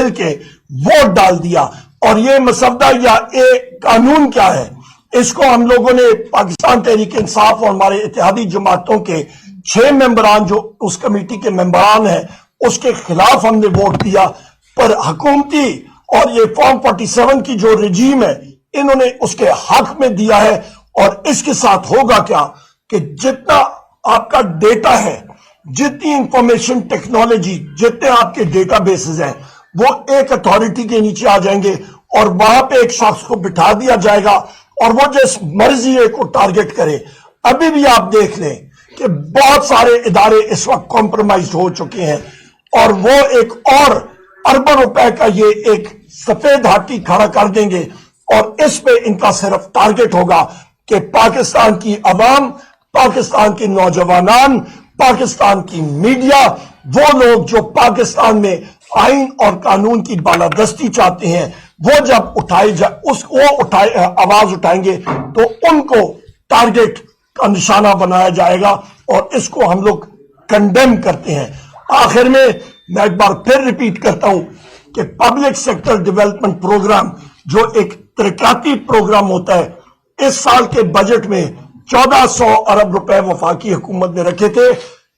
مل کے ووٹ ڈال دیا. اور یہ مسودہ یا ایک قانون کیا ہے، اس کو ہم لوگوں نے پاکستان تحریک انصاف اور ہمارے اتحادی جماعتوں کے 6 ممبران جو اس کمیٹی کے ممبران ہیں اس کے خلاف ہم نے ووٹ دیا. پر حکومتی اور یہ فارم 47 کی جو رجیم ہے انہوں نے اس کے حق میں دیا ہے. اور اس کے ساتھ ہوگا کیا کہ جتنا آپ کا ڈیٹا ہے، جتنی انفارمیشن ٹیکنالوجی، جتنے آپ کے ڈیٹا بیسز ہیں وہ ایک اتھارٹی کے نیچے آ جائیں گے اور وہاں پہ ایک شخص کو بٹھا دیا جائے گا اور وہ جس مرضی کو ٹارگٹ کرے. ابھی بھی آپ دیکھ لیں کہ بہت سارے ادارے اس وقت کمپرومائز ہو چکے ہیں اور وہ ایک اور اربوں روپے کا یہ ایک سفید ہاتھی کھڑا کر دیں گے اور اس پہ ان کا صرف ٹارگٹ ہوگا کہ پاکستان کی عوام، پاکستان کے نوجوانان، پاکستان کی میڈیا، وہ لوگ جو پاکستان میں آئین اور قانون کی بالادستی چاہتے ہیں، وہ جب آواز اٹھائیں گے تو ان کو ٹارگٹ کا نشانہ بنایا جائے گا اور اس کو ہم لوگ کنڈیم کرتے ہیں. آخر میں ایک بار پھر ریپیٹ کرتا ہوں کہ پبلک سیکٹر ڈیولپمنٹ پروگرام جو ایک ترقیاتی پروگرام ہوتا ہے، اس سال کے بجٹ میں 1400 ارب روپے وفاقی حکومت نے رکھے تھے.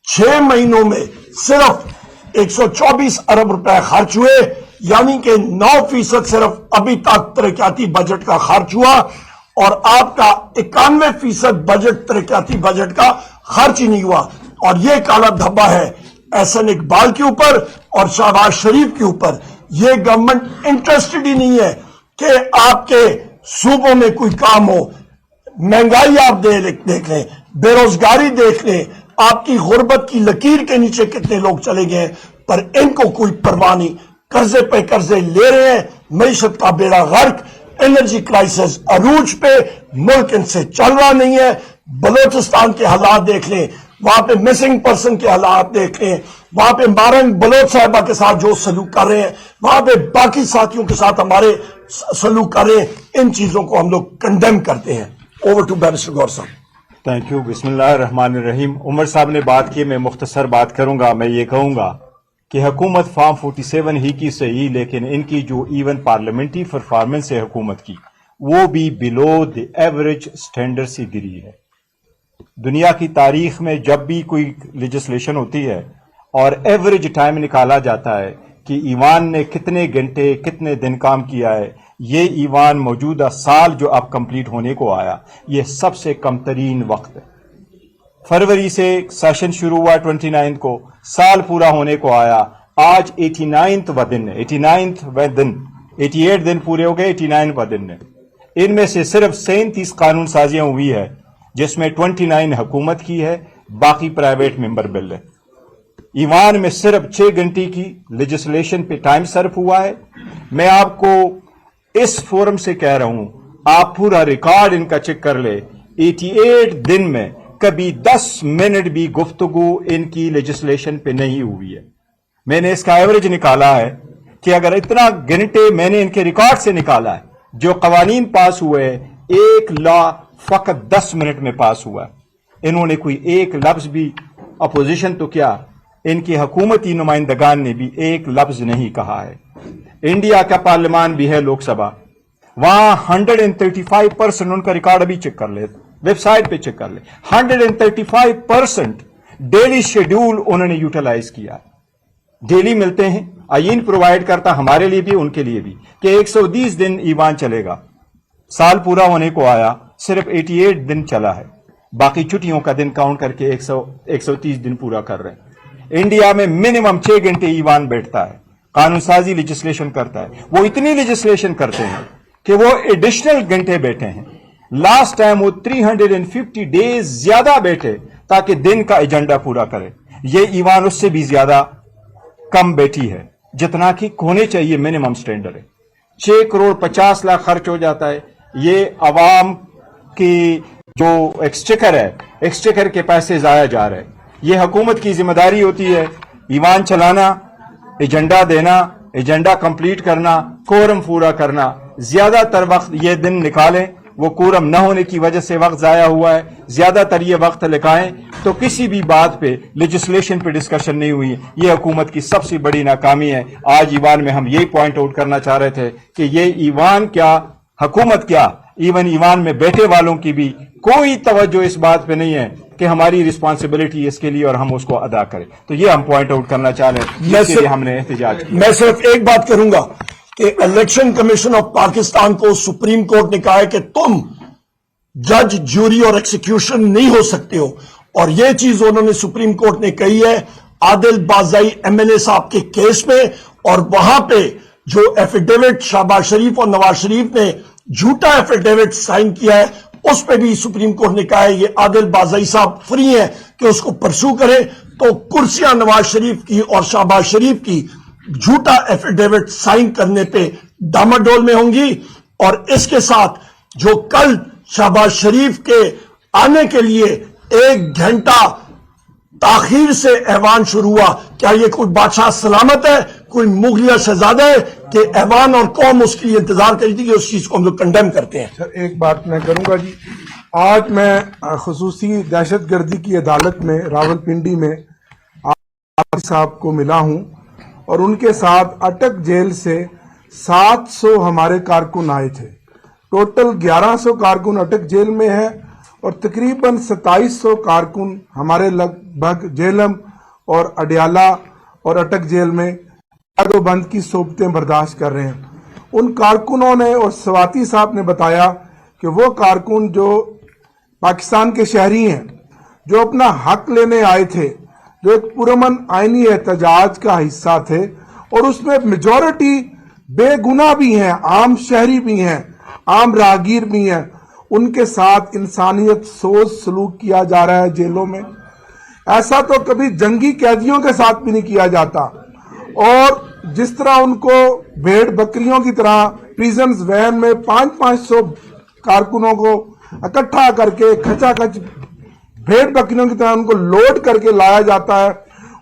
6 مہینوں میں صرف 124 ارب روپے خرچ ہوئے، یعنی کہ 9% صرف ابھی تک ترقیاتی بجٹ کا خرچ ہوا اور آپ کا 91% بجٹ ترقیاتی بجٹ کا خرچ ہی نہیں ہوا. اور یہ کالا دھبا ہے احسن اقبال کے اوپر اور شہباز شریف کے اوپر. یہ گورنمنٹ انٹرسٹڈ ہی نہیں ہے کہ آپ کے صوبوں میں کوئی کام ہو. مہنگائی آپ دیکھ لیں، بے روزگاری دیکھ لیں، آپ کی غربت کی لکیر کے نیچے کتنے لوگ چلے گئے، پر ان کو کوئی پرواہ نہیں. قرضے پہ قرضے لے رہے ہیں، معیشت کا بیڑا غرق، انرجی کرائسس عروج پہ، ملک ان سے چل رہا نہیں ہے. بلوچستان کے حالات دیکھ لیں، وہاں پہ مسنگ پرسن کے حالات دیکھ لیں، وہاں پہ مارنگ بلوچ صاحبہ کے ساتھ جو سلوک کر رہے ہیں، وہاں پہ باقی ساتھیوں کے ساتھ ہمارے سلوک کر رہے ہیں. ان چیزوں کو ہم لوگ کنڈیم کرتے ہیں. اوور ٹو بیرسٹر گور صاحب. Thank you. بسم اللہ الرحمن الرحیم. عمر صاحب نے بات کی، میں مختصر بات کروں گا. میں یہ کہوں گا کہ حکومت فارم 47 ہی کی صحیح، لیکن ان کی جو ایون پارلیمنٹری پرفارمنس ہے حکومت کی، وہ بھی بلو دی ایوریج سٹینڈرڈ سے گری ہے. دنیا کی تاریخ میں جب بھی کوئی لیجسلیشن ہوتی ہے اور ایوریج ٹائم نکالا جاتا ہے کہ ایوان نے کتنے گھنٹے کتنے دن کام کیا ہے، یہ ایوان موجودہ سال جو اب کمپلیٹ ہونے کو آیا یہ سب سے کم ترین وقت ہے. فروری سے سیشن شروع ہوا 29 کو، سال پورا ہونے کو آیا، آج 89واں دن ہے. 88 دن پورے ہو گئے، 89واں دن ہے. ان میں سے صرف 37 قانون سازیاں ہوئی ہے جس میں 29 حکومت کی ہے، باقی پرائیویٹ ممبر بل ہے. ایوان میں صرف 6 گھنٹے کی لیجسلیشن پہ ٹائم صرف ہوا ہے. میں آپ کو اس فورم سے کہہ رہا ہوں، آپ پورا ریکارڈ ان کا چیک کر لے، 88 دن میں کبھی 10 منٹ بھی گفتگو ان کی لیجسلیشن پہ نہیں ہوئی ہے. میں نے اس کا ایوریج نکالا ہے کہ اگر اتنا گھنٹے میں نے ان کے ریکارڈ سے نکالا ہے، جو قوانین پاس ہوئے، ایک لا فقط 10 منٹ میں پاس ہوا ہے. انہوں نے کوئی ایک لفظ بھی اپوزیشن تو کیا، ان کی حکومتی نمائندگان نے بھی ایک لفظ نہیں کہا ہے. انڈیا کا پارلیمان بھی ہے لوک سبھا، وہاں 135% ان کا ریکارڈ ابھی چیک کر لے، ویب سائٹ پہ چیک کر لے، 135% ڈیلی شیڈول انہوں نے یوٹیلائز کیا. ڈیلی ملتے ہیں، آئین پرووائڈ کرتا ہمارے لیے بھی ان کے لیے بھی کہ 120 دن ایوان چلے گا. سال پورا ہونے کو آیا، صرف 88 دن چلا ہے، باقی چھٹیوں کا دن کاؤنٹ کر کے 130 دن پورا کر رہے ہیں. انڈیا میں منیمم 6 گھنٹے ایوان بیٹھتا ہے، قانون سازی لیجسلیشن کرتا ہے. وہ اتنی لیجسلیشن کرتے ہیں کہ وہ ایڈیشنل گھنٹے بیٹھے ہیں. لاسٹ ٹائم وہ 350 ڈیز زیادہ بیٹھے تاکہ دن کا ایجنڈا پورا کرے. یہ ایوان اس سے بھی زیادہ کم بیٹھی ہے جتنا کہ ہونے چاہیے منیمم سٹینڈرڈ ہے. 6 کروڑ 50 لاکھ خرچ ہو جاتا ہے. یہ عوام کی جو ایکسچیکر ہے، ایکسچیکر کے پیسے ضائع جا رہے ہیں. یہ حکومت کی ذمہ داری ہوتی ہے ایوان چلانا، ایجنڈا دینا، ایجنڈا کمپلیٹ کرنا، کورم پورا کرنا. زیادہ تر وقت یہ دن نکالیں وہ کورم نہ ہونے کی وجہ سے وقت ضائع ہوا ہے. زیادہ تر یہ وقت لگائیں تو کسی بھی بات پہ لیجسلیشن پہ ڈسکشن نہیں ہوئی. یہ حکومت کی سب سے بڑی ناکامی ہے. آج ایوان میں ہم یہی پوائنٹ آؤٹ کرنا چاہ رہے تھے کہ یہ ایوان کیا، حکومت کیا، ایون ایوان میں بیٹھے والوں کی بھی کوئی توجہ اس بات پہ نہیں ہے کہ ہماری رسپانسبلٹی اس کے لیے اور ہم اس کو ادا کریں. تو یہ ہم پوائنٹ آؤٹ کرنا چاہ رہے ہیں، جس کے لیے ہم نے احتجاج کیا. میں صرف ایک بات کروں گا کہ الیکشن کمیشن آف پاکستان کو سپریم کورٹ نے کہا ہے کہ تم جج، جوری اور ایکسیکیوشن نہیں ہو سکتے ہو، اور یہ چیز انہوں نے سپریم کورٹ نے کہی ہے عادل بازائی ایم ایل اے صاحب کے کیس میں. اور وہاں پہ جو ایفیڈیوٹ شہباز شریف اور نواز شریف نے جھوٹا ایفیڈیوٹ سائن کیا ہے، اس پہ بھی سپریم کورٹ نے کہا ہے یہ عادل بازائی صاحب فری ہیں کہ اس کو پرسو کرے. تو کرسیاں نواز شریف کی اور شہباز شریف کی جھوٹا ایفیڈیوٹ سائن کرنے پہ ڈاماڈول میں ہوں گی. اور اس کے ساتھ جو کل شہباز شریف کے آنے کے لیے 1 گھنٹہ تاخیر سے ایوان شروع ہوا، کیا یہ کوئی بادشاہ سلامت ہے، کوئی مغلیہ شہزادہ ہے کہ ایوان اور قوم اس کے لیے انتظار کری تھی؟ کہ اس چیز کو ہم لوگ کنڈیم کرتے ہیں. سر ایک بات میں کروں گا جی. آج میں خصوصی دہشت گردی کی عدالت میں راول پنڈی میں آپ صاحب کو ملا ہوں، اور ان کے ساتھ اٹک جیل سے 700 ہمارے کارکن آئے تھے. ٹوٹل 1100 کارکن اٹک جیل میں ہے، اور تقریباً 2700 کارکن ہمارے لگ بھگ جیلم اور اڈیالہ اور اٹک جیل میں قید و بند کی صحبتیں برداشت کر رہے ہیں. ان کارکنوں نے اور سواتی صاحب نے بتایا کہ وہ کارکن جو پاکستان کے شہری ہیں، جو اپنا حق لینے آئے تھے، جو ایک پرامن آئینی احتجاج کا حصہ تھے، اور اس میں میجورٹی بے گناہ بھی ہیں، عام شہری بھی ہیں، عام راہگیر بھی ہیں، ان کے ساتھ انسانیت سوز سلوک کیا جا رہا ہے جیلوں میں. ایسا تو کبھی جنگی قیدیوں کے ساتھ بھی نہیں کیا جاتا. اور جس طرح ان کو بھیڑ بکریوں کی طرح پریزنز وین میں 500 کارکنوں کو اکٹھا کر کے کھچا کھچ بھیڑ بکریوں کی طرح ان کو لوڈ کر کے لایا جاتا ہے،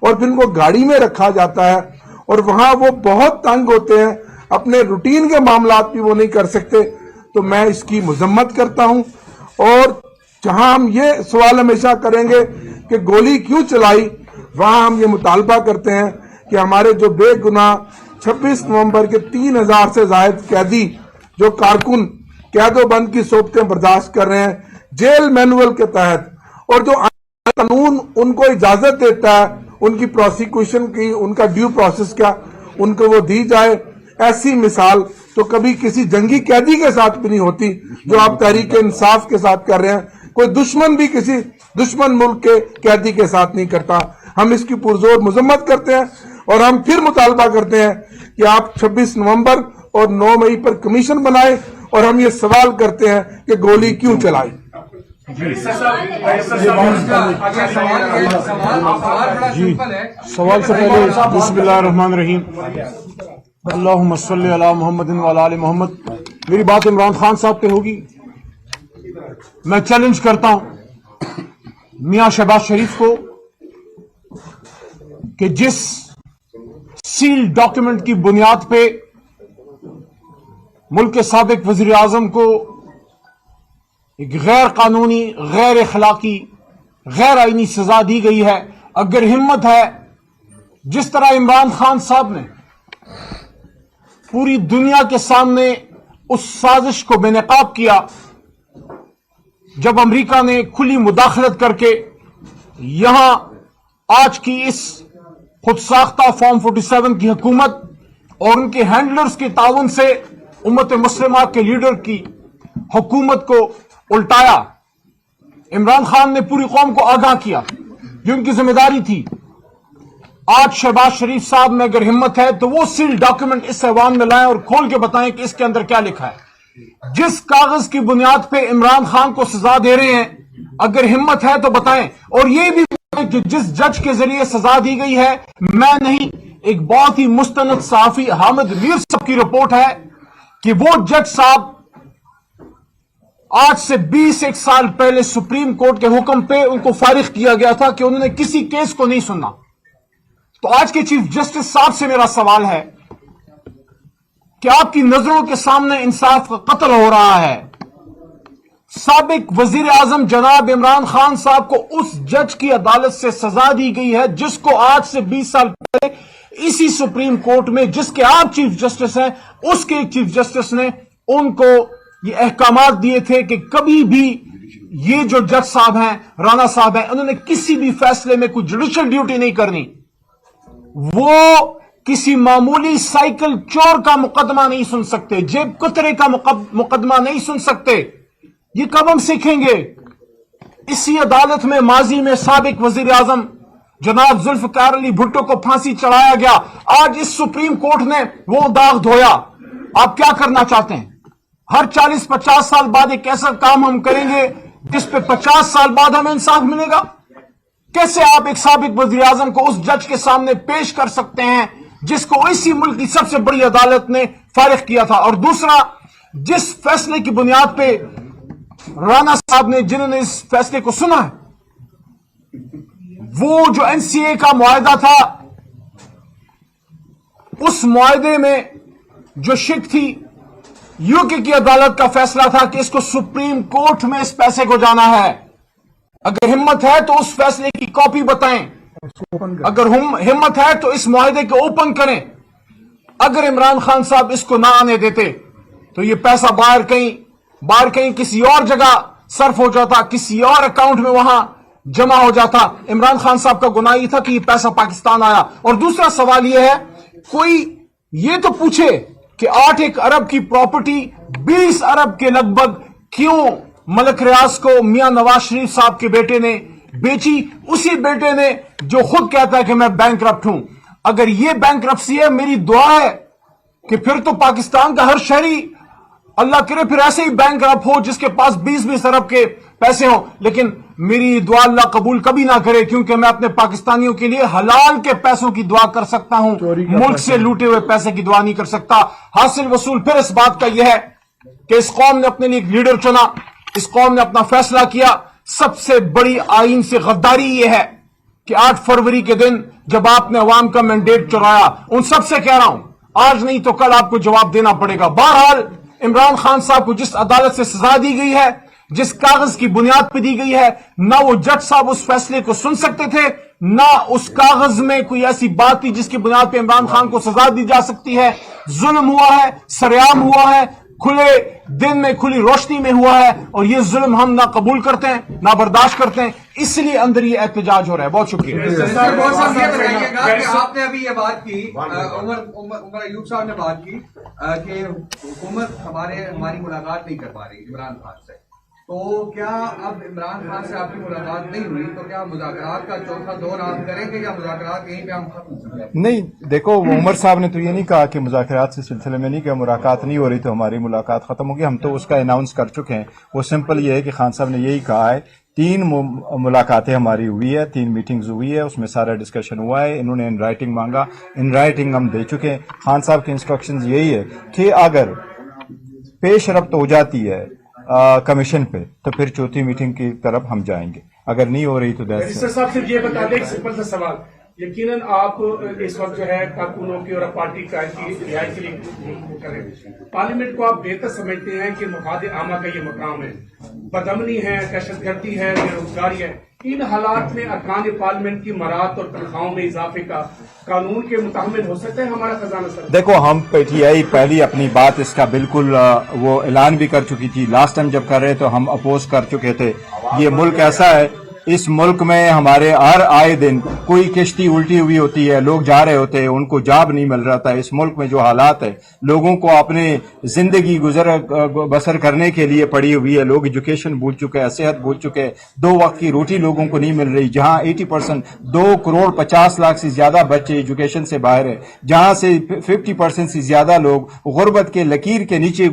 اور پھر ان کو گاڑی میں رکھا جاتا ہے، اور وہاں وہ بہت تنگ ہوتے ہیں، اپنے روٹین کے معاملات بھی وہ نہیں کر سکتے. تو میں اس کی مذمت کرتا ہوں. اور جہاں ہم یہ سوال ہمیشہ کریں گے کہ گولی کیوں چلائی، وہاں ہم یہ مطالبہ کرتے ہیں کہ ہمارے جو بے گناہ 26 نومبر کے 3000 سے زائد قیدی جو کارکن قید و بند کی صحبتیں برداشت کر رہے ہیں جیل مینول کے تحت، اور جو قانون ان کو اجازت دیتا ہے ان کی پروسیکیوشن کی، ان کا ڈیو پروسیس کا، ان کو وہ دی جائے. ایسی مثال تو کبھی کسی جنگی قیدی کے ساتھ بھی نہیں ہوتی جو آپ تحریک انصاف کے ساتھ کر رہے ہیں. کوئی دشمن بھی کسی دشمن ملک کے قیدی کے ساتھ نہیں کرتا. ہم اس کی پرزور مذمت کرتے ہیں، اور ہم پھر مطالبہ کرتے ہیں کہ آپ 26 نومبر اور 9 مئی پر کمیشن بنائیں، اور ہم یہ سوال کرتے ہیں کہ گولی کیوں چلائی. جی سوال سے پہلے بسم اللہ الرحمن الرحیم، اللہم صلی علی محمد وعلی آل محمد. میری بات عمران خان صاحب پہ ہوگی. میں چیلنج کرتا ہوں میاں شہباز شریف کو کہ جس سیل ڈاکیومنٹ کی بنیاد پہ ملک کے سابق وزیر اعظم کو ایک غیر قانونی، غیر اخلاقی، غیر آئینی سزا دی گئی ہے، اگر ہمت ہے جس طرح عمران خان صاحب نے پوری دنیا کے سامنے اس سازش کو بے نقاب کیا جب امریکہ نے کھلی مداخلت کر کے یہاں آج کی اس خود ساختہ فارم 47 کی حکومت اور ان کے ہینڈلرز کے تعاون سے امت مسلمہ کے لیڈر کی حکومت کو الٹایا. عمران خان نے پوری قوم کو آگاہ کیا، جو ان کی ذمہ داری تھی. آج شہباز شریف صاحب میں اگر ہمت ہے تو وہ سیل ڈاکیومنٹ اس ایوان میں لائیں اور کھول کے بتائیں کہ اس کے اندر کیا لکھا ہے. جس کاغذ کی بنیاد پہ عمران خان کو سزا دے رہے ہیں، اگر ہمت ہے تو بتائیں. اور یہ بھی بتائیں کہ جس جج کے ذریعے سزا دی گئی ہے، میں نہیں، ایک بہت ہی مستند صحافی حامد میر صاحب کی رپورٹ ہے کہ وہ جج صاحب آج سے 21 سال پہلے سپریم کورٹ کے حکم پہ ان کو فارغ کیا گیا تھا کہ انہوں نے کسی کیس کو نہیں سننا. تو آج کے چیف جسٹس صاحب سے میرا سوال ہے کہ آپ کی نظروں کے سامنے انصاف کا قتل ہو رہا ہے، سابق وزیر اعظم جناب عمران خان صاحب کو اس جج کی عدالت سے سزا دی گئی ہے جس کو آج سے 20 سال پہلے اسی سپریم کورٹ میں، جس کے آپ چیف جسٹس ہیں، اس کے ایک چیف جسٹس نے ان کو یہ احکامات دیے تھے کہ کبھی بھی یہ جو جج صاحب ہیں، رانا صاحب ہیں، انہوں نے کسی بھی فیصلے میں کوئی جوڈیشل ڈیوٹی نہیں کرنی، وہ کسی معمولی سائیکل چور کا مقدمہ نہیں سن سکتے، جیب کترے کا مقدمہ نہیں سن سکتے۔ یہ کب ہم سیکھیں گے؟ اسی عدالت میں ماضی میں سابق وزیر اعظم جناب ذوالفقار علی بھٹو کو پھانسی چڑھایا گیا، آج اس سپریم کورٹ نے وہ داغ دھویا۔ آپ کیا کرنا چاہتے ہیں؟ ہر 40-50 سال بعد ایک ایسا کام ہم کریں گے جس پہ 50 سال بعد ہمیں انصاف ملے گا؟ کیسے آپ ایک سابق وزیر اعظم کو اس جج کے سامنے پیش کر سکتے ہیں جس کو اسی ملک کی سب سے بڑی عدالت نے فارغ کیا تھا؟ اور دوسرا، جس فیصلے کی بنیاد پہ رانا صاحب نے، جنہوں نے اس فیصلے کو سنا ہے، وہ جو این سی اے کا معاہدہ تھا، اس معاہدے میں جو شک تھی، یو کے کی عدالت کا فیصلہ تھا کہ اس کو سپریم کورٹ میں اس پیسے کو جانا ہے۔ اگر ہمت ہے تو اس فیصلے کی کاپی بتائیں، اگر ہمت ہے تو اس معاہدے کو اوپن کریں۔ اگر عمران خان صاحب اس کو نہ آنے دیتے تو یہ پیسہ باہر کہیں کسی اور جگہ صرف ہو جاتا، کسی اور اکاؤنٹ میں وہاں جمع ہو جاتا۔ عمران خان صاحب کا گناہ یہ تھا کہ یہ پیسہ پاکستان آیا۔ اور دوسرا سوال یہ ہے، کوئی یہ تو پوچھے کہ 8 ارب کی پراپرٹی 20 ارب کے لگ بھگ کیوں ملک ریاض کو میاں نواز شریف صاحب کے بیٹے نے بیچی؟ اسی بیٹے نے جو خود کہتا ہے کہ میں بینکرپٹ ہوں۔ اگر یہ بینکرپسی ہے، میری دعا ہے کہ پھر تو پاکستان کا ہر شہری اللہ کرے پھر ایسے ہی بینکرپٹ ہو جس کے پاس 20 ارب کے پیسے ہوں، لیکن میری دعا اللہ قبول کبھی نہ کرے، کیونکہ میں اپنے پاکستانیوں کے لیے حلال کے پیسوں کی دعا کر سکتا ہوں، ملک سے لوٹے ہوئے پیسے کی دعا نہیں کر سکتا۔ حاصل وصول پھر اس بات کا یہ ہے کہ اس قوم نے اپنے لیے ایک لیڈر چنا، اس قوم نے اپنا فیصلہ کیا۔ سب سے بڑی آئین سے غداری یہ ہے کہ 8 فروری کے دن جب آپ نے عوام کا مینڈیٹ چرایا، ان سب سے کہہ رہا ہوں آج نہیں تو کل آپ کو جواب دینا پڑے گا۔ بہرحال عمران خان صاحب کو جس عدالت سے سزا دی گئی ہے، جس کاغذ کی بنیاد پہ دی گئی ہے، نہ وہ جج صاحب اس فیصلے کو سن سکتے تھے، نہ اس کاغذ میں کوئی ایسی بات تھی جس کی بنیاد پہ عمران خان کو سزا دی جا سکتی ہے۔ ظلم ہوا ہے، سریعام ہوا ہے، کھلے دن میں کھلی روشنی میں ہوا ہے، اور یہ ظلم ہم نہ قبول کرتے ہیں نہ برداشت کرتے ہیں، اس لیے اندر یہ احتجاج ہو رہا ہے۔ بہت شکریہ۔ بہت صاحب یہ بتائیے گا کہ آپ نے ابھی یہ بات کی، عمر ایوب صاحب نے بات کی کہ حکومت ہماری ملاقات نہیں کر پا رہی عمران خان سے، تو کیا اب عمران خان سے آپ کی ملاقات نہیں ہوئی تو کیا مذاکرات کا چوتھا دور آپ کریں گے یا مذاکرات یہیں پہ ہم ختم کر دیں؟ نہیں، دیکھو عمر صاحب نے تو یہ نہیں کہا کہ مذاکرات سے سلسلے میں نہیں کہ ملاقات نہیں ہو رہی تو ہماری ملاقات ختم ہوگی، ہم تو اس کا اناؤنس کر چکے ہیں۔ وہ سمپل یہ ہے کہ خان صاحب نے یہی کہا ہے 3 ملاقاتیں ہماری ہوئی ہے، 3 میٹنگز ہوئی ہے، اس میں سارا ڈسکشن ہوا ہے، انہوں نے ان رائٹنگ مانگا، ان رائٹنگ ہم دے چکے ہیں۔ خان صاحب کے انسٹرکشنز یہی ہے کہ اگر پیش رفت ہو جاتی ہے کمیشن پہ تو پھر چوتھی میٹنگ کی طرف ہم جائیں گے، اگر نہیں ہو رہی تو رجسٹر صاحب صرف یہ بتا دیں ایک سمپل سا سوال، یقیناً آپ اس وقت جو ہے کارکنوں کی اور پارٹی کا رہائی کے لیے کریں، پارلیمنٹ کو آپ بہتر سمجھتے ہیں کہ مفاد عامہ کا یہ مقام ہے، بدامنی ہے، دہشت گردی ہے، بے روزگاری ہے، ان حالات میں ارکان پارلیمنٹ کی مراعات اور تنخواہوں میں اضافے کا قانون کے متحمل ہو سکتا ہے ہمارا خزانہ سر؟ دیکھو ہم پی ٹی آئی پہلی اپنی بات اس کا بالکل وہ اعلان بھی کر چکی تھی، لاسٹ ٹائم جب کر رہے تو ہم اپوز کر چکے تھے۔ یہ ملک ایسا ہے، اس ملک میں ہمارے ہر آئے دن کوئی کشتی الٹی ہوئی ہوتی ہے، لوگ جا رہے ہوتے ہیں، ان کو جاب نہیں مل رہا تھا۔ اس ملک میں جو حالات ہے، لوگوں کو اپنے زندگی بسر کرنے کے لیے پڑی ہوئی ہے، لوگ ایجوکیشن بھول چکے ہیں، صحت بھول چکے ہیں، 2 وقت کی روٹی لوگوں کو نہیں مل رہی، جہاں 80% 2,50,00,000 سے زیادہ بچے ایجوکیشن سے باہر ہیں، جہاں سے 50% سے زیادہ لوگ غربت کے لکیر کے نیچے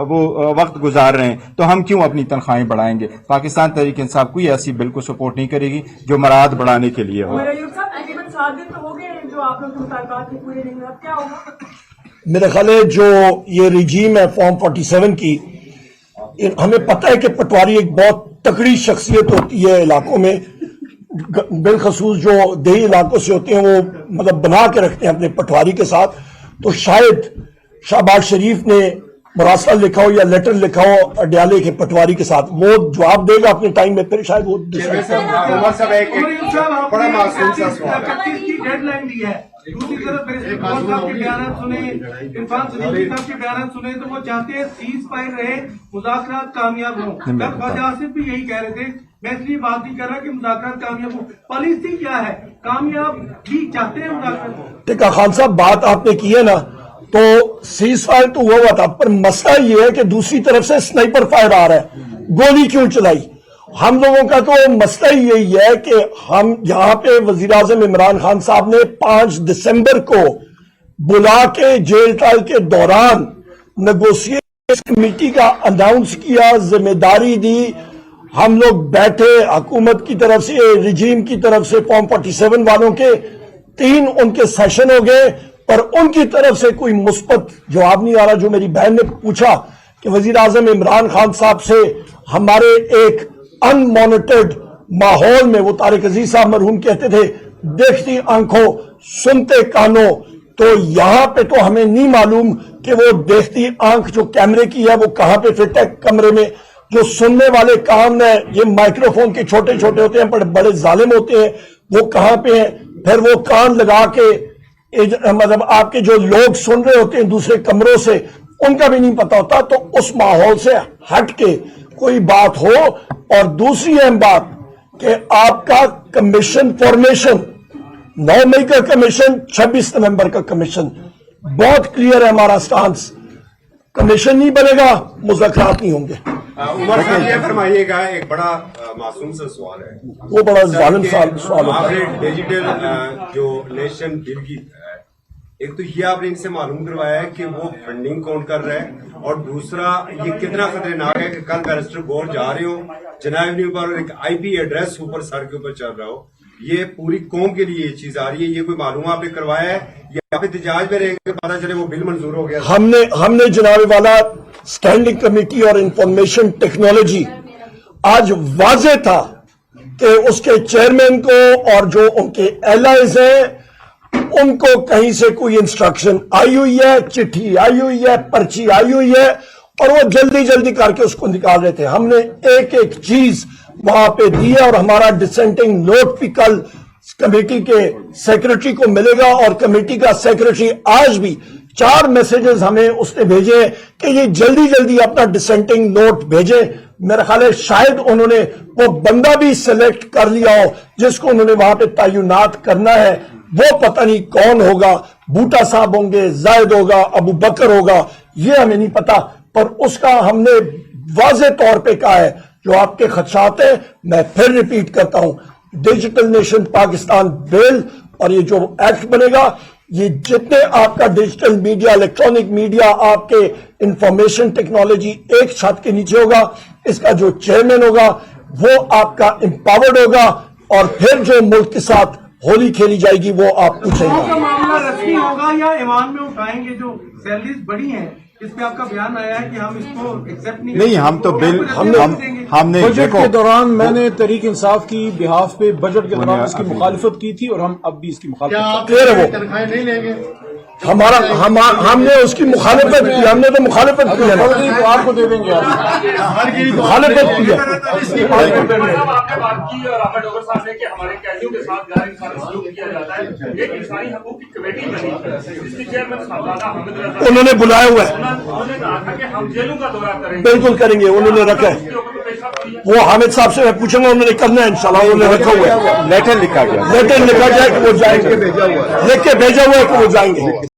وہ وقت گزار رہے ہیں، تو ہم کیوں اپنی تنخواہیں بڑھائیں گے؟ پاکستان تحریک انصاف کوئی ایسی بل کو سپورٹ نہیں کرے گی جو مراعات بڑھانے کے لیے ہو۔ میرے خیال ہے جو یہ رجیم ہے فارم 47 کی، ہمیں پتہ ہے کہ پٹواری ایک بہت تکڑی شخصیت ہوتی ہے علاقوں میں، بالخصوص جو دیہی علاقوں سے ہوتے ہیں، وہ مطلب بنا کے رکھتے ہیں اپنے پٹواری کے ساتھ۔ تو شاید شہباز شریف نے مراسلہ لکھا ہو یا لیٹر لکھا ہو اڈیالے کے پٹواری کے ساتھ، وہ جواب دے گا اپنے ٹائم میں، پھر شاید وہ بڑا معصوم سا سوال ہے۔ 31 کی ڈیڈ لائن دی ہے، دوسری طرف عرفان صاحب کے بیانات سنیں، عرفان صدیقی صاحب کے بیانات سنیں تو وہ چاہتے ہیں سیز فائر رہے، مذاکرات کامیاب ہوں۔ خواجہ آصف بھی یہی کہہ رہے تھے، میں اس لیے بات نہیں کر رہا کہ مذاکرات کامیاب ہوں، پالیسی کیا ہے، کامیاب بھی چاہتے ہیں مذاکرات۔ ٹھیک ہے خان صاحب، بات آپ نے کی ہے نا، تو سیز فائر تو ہوا تھا، پر مسئلہ یہ ہے کہ دوسری طرف سے سنائپر فائر آ رہا ہے، گولی کیوں چلائی؟ ہم لوگوں کا تو مسئلہ یہی ہے کہ ہم یہاں پہ وزیراعظم عمران خان صاحب نے 5 دسمبر کو بلا کے جیل ٹرائل کے دوران نیگوشیشن کمیٹی کا اناؤنس کیا، ذمہ داری دی، ہم لوگ بیٹھے، حکومت کی طرف سے، رجیم کی طرف سے، فارم 47 والوں کے 3 ان کے سیشن ہو گئے، پر ان کی طرف سے کوئی مثبت جواب نہیں آ رہا۔ جو میری بہن نے پوچھا کہ وزیر اعظم عمران خان صاحب سے ہمارے ایک ان مانیٹرڈ ماحول میں، وہ طارق عزیز صاحب مرحوم کہتے تھے دیکھتی آنکھوں سنتے کانوں، تو یہاں پہ تو ہمیں نہیں معلوم کہ وہ دیکھتی آنکھ جو کیمرے کی ہے وہ کہاں پہ فٹ ہے کمرے میں، جو سننے والے کان ہیں یہ مائکرو فون کے چھوٹے چھوٹے ہوتے ہیں پر بڑے ظالم ہوتے ہیں، وہ کہاں پہ ہیں، پھر وہ کان لگا کے مطلب آپ کے جو لوگ سن رہے ہوتے ہیں دوسرے کمروں سے، ان کا بھی نہیں پتا ہوتا۔ تو اس ماحول سے ہٹ کے کوئی بات ہو۔ اور دوسری اہم بات کہ آپ کا کمیشن فارمیشن 9 مئی کا کمیشن، 26 نومبر کا کمیشن، بہت کلیئر ہے ہمارا سٹانس، کمیشن نہیں بنے گا مذاکرات نہیں ہوں گے۔ عمر صاحب یہ فرمائیے گا، ایک بڑا معصوم سا سوال ہے، وہ بڑا ظالم سوال آپ ہوتا نے ہے۔ ڈیجیٹل جو نیشن بل کی ایک تو یہ آپ نے ان سے معلوم کروایا ہے کہ وہ فنڈنگ کون کر رہا ہے، اور دوسرا یہ کتنا خطرناک ہے کہ کل بیرسٹر گور جا رہے ہو جناب ایونیو پر اور ایک آئی پی ایڈریس اوپر سر کے اوپر چل رہا ہو، یہ پوری قوم کے لیے یہ چیز آ رہی ہے، یہ کوئی معلوم آپ نے کروایا ہے یا آپ احتجاج میں رہیں گے پتا چلے وہ بل منظور ہو گیا؟ ہم نے جناب والا اسٹینڈنگ کمیٹی اور انفارمیشن ٹیکنالوجی آج واضح تھا کہ اس کے چیئرمین کو اور جو ان کے ایلائز ہیں ان کو کہیں سے کوئی انسٹرکشن آئی ہوئی ہے، چٹھی آئی ہوئی ہے، پرچی آئی ہوئی ہے، اور وہ جلدی جلدی کر کے اس کو نکال رہے تھے۔ ہم نے ایک ایک چیز وہاں پہ دی ہے، اور ہمارا ڈسینٹنگ نوٹ بھی کل کمیٹی کے سیکرٹری کو ملے گا، اور کمیٹی کا سیکرٹری آج بھی 4 میسیجز ہمیں اس نے بھیجے ہیں کہ یہ جلدی جلدی اپنا ڈسینٹنگ نوٹ بھیجیں۔ میرا خیال ہے شاید انہوں نے وہ بندہ بھی سلیکٹ کر لیا ہو جس کو انہوں نے وہاں پہ تعینات کرنا ہے، وہ پتہ نہیں کون ہوگا، بوٹا صاحب ہوں گے، زائد ہوگا، ابو بکر ہوگا، یہ ہمیں نہیں پتا، پر اس کا ہم نے واضح طور پہ کہا ہے جو آپ کے خدشات ہیں، میں پھر ریپیٹ کرتا ہوں، ڈیجیٹل نیشن پاکستان بل اور یہ جو ایکٹ بنے گا، یہ جتنے آپ کا ڈیجیٹل میڈیا، الیکٹرانک میڈیا، آپ کے انفارمیشن ٹیکنالوجی ایک چھت کے نیچے ہوگا، اس کا جو چیئرمین ہوگا وہ آپ کا امپاورڈ ہوگا، اور پھر جو ملک کے ساتھ ہولی کھیلی جائے گی وہ آپ پوچھیں کا گے۔ معاملہ رسمی ہوگا یا ایوان میں اٹھائیں گے؟ جو سیلریز بڑی ہیں اس پہ آپ کا بیان آیا ہے کہ ہم اس کو ایکسپٹ نہیں ہم تو بل ہم نے بجٹ کے دوران میں نے تحریک انصاف کی بہاف پہ بجٹ کے دوران اس کی مخالفت کی تھی، اور ہم اب بھی اس کی مخالفت کلیئر ہے وہ ہم نے اس کی مخالفت کی، ہم نے تو مخالفت کی ہے نا، تو آپ کو دے دیں گے مخالفت کی ہے۔ آپ نے بات کی رابرٹ ڈوگر صاحب نے کہ ہمارے قیدیوں کے ساتھ غیر انسانی سلوک کیا جاتا ہے، ایک انسانی حقوق کی کمیٹی بنی جس کی چیئرمین صاحبزادہ حامد رضا انہوں نے بلایا ہوا ہے، انہوں نے کہا تھا کہ ہم جیلوں کا دورہ کریں گے، بالکل کریں گے، انہوں نے رکھا ہے، وہ حامد صاحب سے میں پوچھوں گا، انہوں نے کرنا ہے انشاءاللہ، انہوں نے رکھا ہوا ہے، لیٹر لکھا گیا، لیٹر لکھا جائے کہ وہ جائیں گے، لکھ کے بھیجا ہوا ہے کہ وہ جائیں گے۔